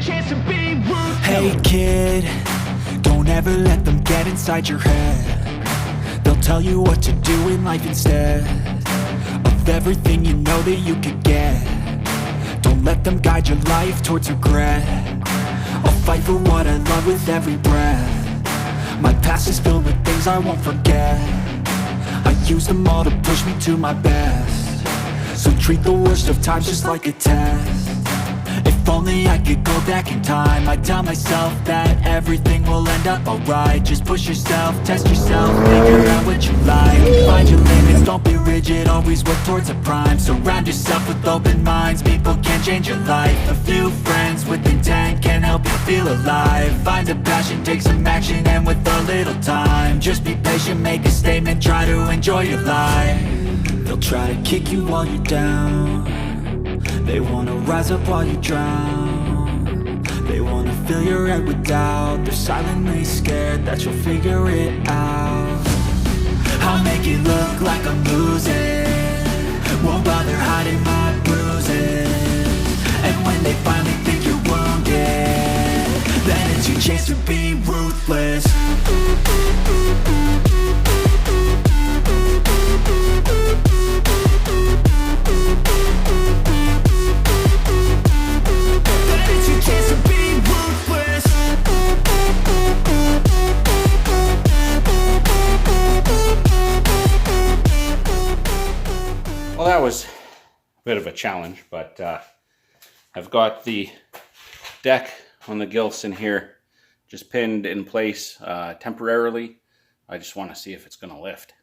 chance to be ruthless. Hey kid, don't ever let them get inside your head. They'll tell you what to do in life instead of everything you know that you could get. Don't let them guide your life towards regret. I'll fight for what I love with every breath. My past is filled with things I won't forget. I use them all to push me to my best. So treat the worst of times just like a test. If only I could go back in time, I'd tell myself that everything will end up alright. Just push yourself, test yourself, figure out what you like. Find your limits, don't be rigid, always work towards a prime. Surround yourself with open minds, people can change your life. A few friends with intent can help you feel alive. Find a passion, take some action, and with a little time, just be patient, make a statement, try to enjoy your life. They'll try to kick you while you're down. They wanna rise up while you drown. They wanna fill your head with doubt. They're silently scared that you'll figure it out. I'll make it look like I'm losing, won't bother hiding my bruises. And when they finally think you're wounded, then it's your chance to be ruthless. Well, that was a bit of a challenge, but I've got the deck on the Gilson here just pinned in place temporarily. I just want to see if it's going to lift.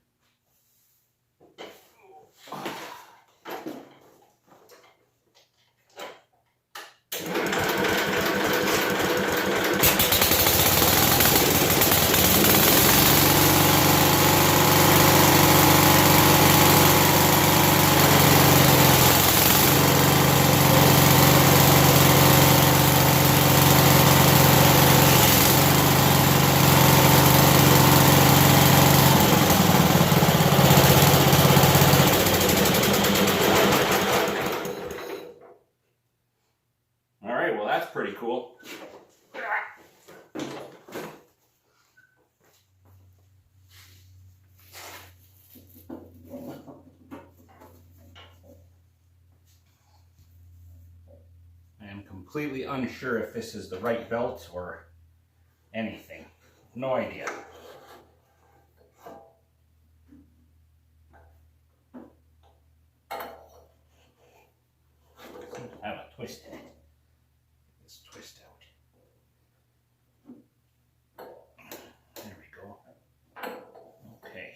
That's pretty cool. I am completely unsure if this is the right belt or anything. No idea. I have a twist in it. Twist out. There we go. Okay.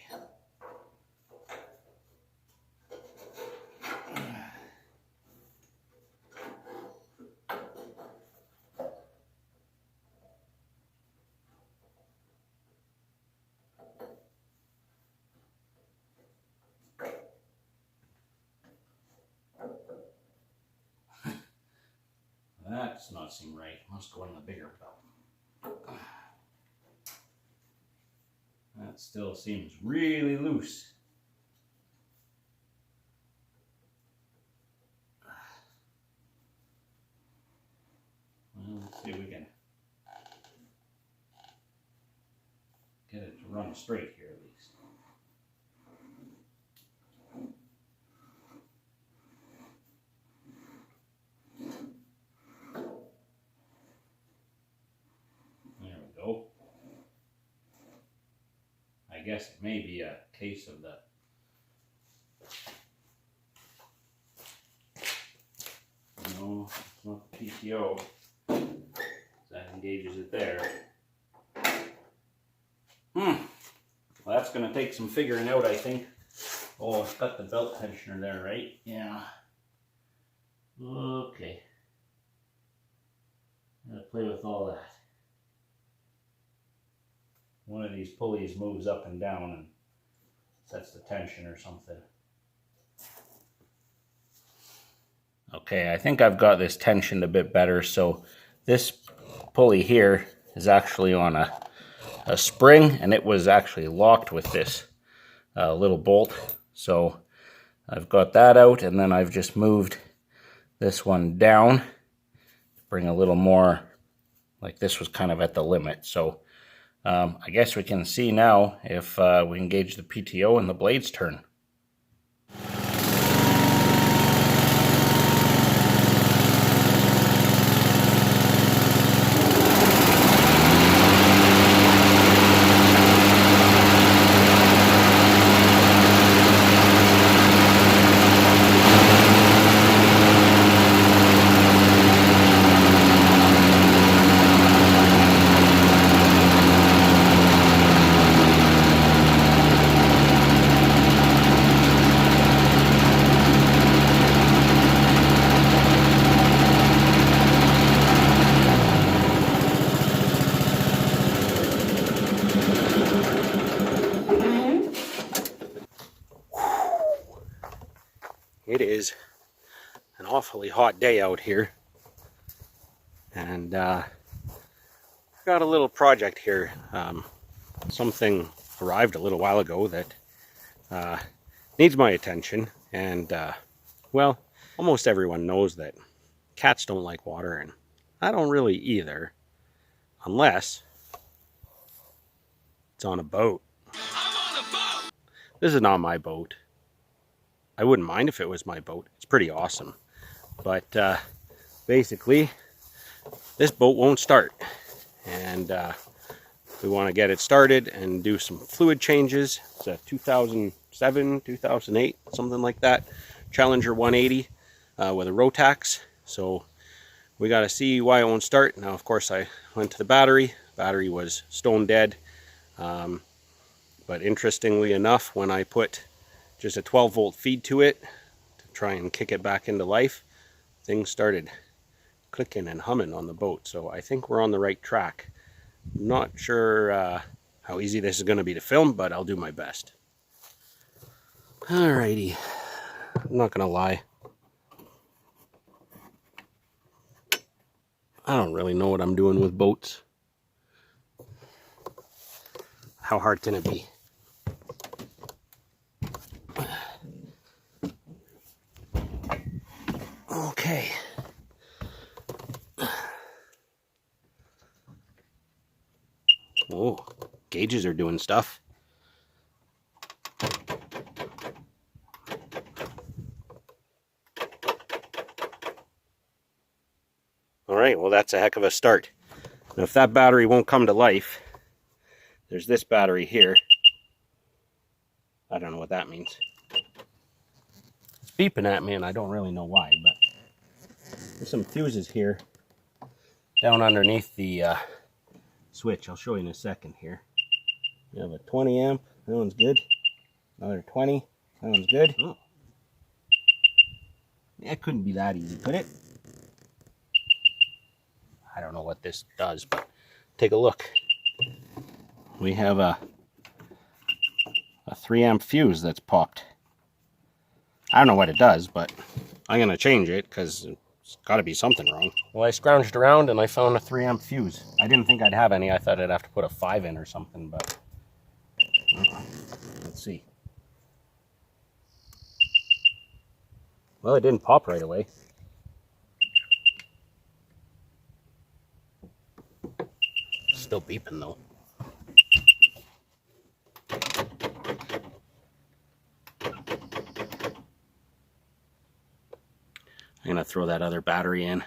That does not seem right. Must go in the bigger belt. That still seems really loose. Well, let's see if we can get it to run straight here at least. I guess it may be a case of the no, it's not the PTO. That engages it there. Well, that's going to take some figuring out, I think. Oh, it's got the belt tensioner there, right? Yeah. Okay. Gotta play with all that. One of these pulleys moves up and down and sets the tension or something. Okay, I think I've got this tensioned a bit better. So this pulley here is actually on a spring, and it was actually locked with this little bolt. So I've got that out, and then I've just moved this one down to bring a little more, like this was kind of at the limit. So I guess we can see now if we engage the PTO and the blades turn. It is an awfully hot day out here, and I've got a little project here. Something arrived a little while ago that needs my attention, and well, almost everyone knows that cats don't like water, and I don't really either, unless it's on a boat. I'm on a boat! This is not my boat. I wouldn't mind if it was my boat. It's pretty awesome. But basically, this boat won't start. And we want to get it started and do some fluid changes. It's a 2007, 2008, something like that. Challenger 180 with a Rotax. So we got to see why it won't start. Now, of course, I went to the battery. Battery was stone dead. But interestingly enough, when I put just a 12-volt feed to it to try and kick it back into life, things started clicking and humming on the boat. So I think we're on the right track. Not sure how easy this is going to be to film, but I'll do my best. Alrighty, I'm not going to lie. I don't really know what I'm doing with boats. How hard can it be? Okay. Oh, gauges are doing stuff. All right, well, that's a heck of a start. Now, if that battery won't come to life, there's this battery here. I don't know what that means. It's beeping at me, and I don't really know why, but there's some fuses here down underneath the switch. I'll show you in a second here. We have a 20 amp. That one's good. Another 20. That one's good. Oh. It couldn't be that easy, could it? I don't know what this does, but take a look. We have a 3 amp fuse that's popped. I don't know what it does, but I'm going to change it because it's got to be something wrong. Well, I scrounged around and I found a 3 amp fuse. I didn't think I'd have any. I thought I'd have to put a 5 in or something, but let's see. Well, it didn't pop right away. Still beeping though. I'm going to throw that other battery in.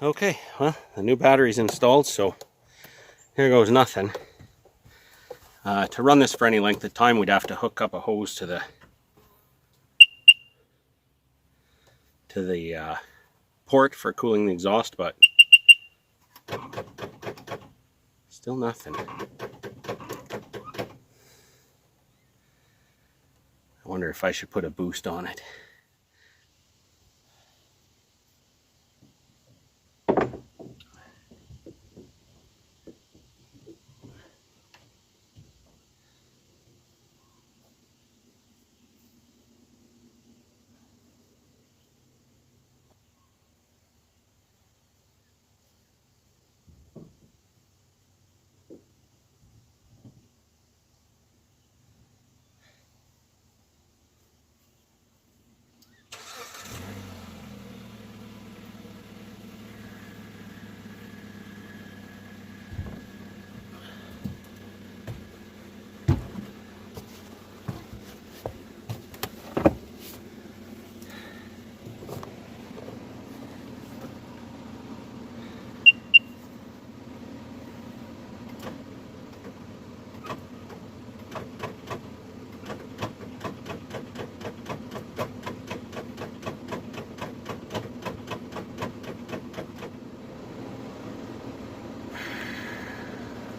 Okay, well, the new battery's installed, so here goes nothing. To run this for any length of time, we'd have to hook up a hose to the port for cooling the exhaust, but still nothing. I wonder if I should put a boost on it.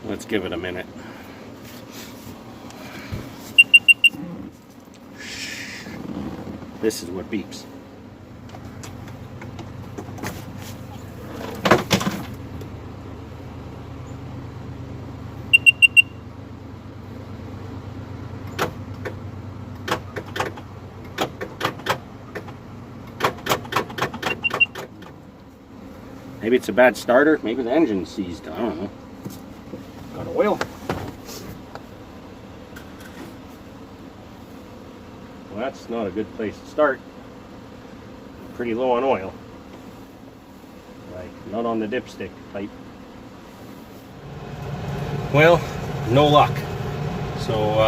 Let's give it a minute. This is what beeps. Maybe it's a bad starter. Maybe the engine's seized. I don't know. Got oil. Well, that's not a good place to start. Pretty low on oil. Like, not on the dipstick type. Well, no luck. So,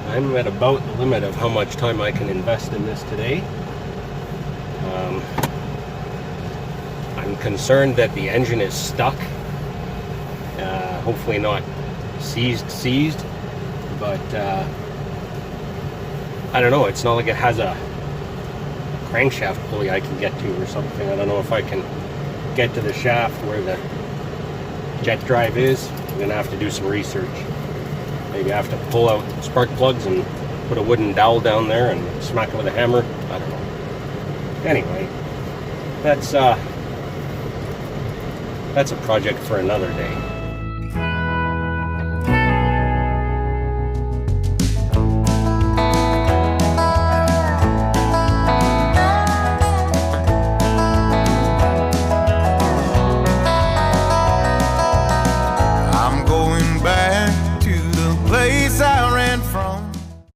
I'm at about the limit of how much time I can invest in this today. I'm concerned that the engine is stuck. Hopefully not seized, but I don't know. It's not like it has a crankshaft pulley I can get to or something. I don't know if I can get to the shaft where the jet drive is. I'm gonna have to do some research. Maybe I have to pull out spark plugs and put a wooden dowel down there and smack it with a hammer. I don't know. Anyway, that's a project for another day.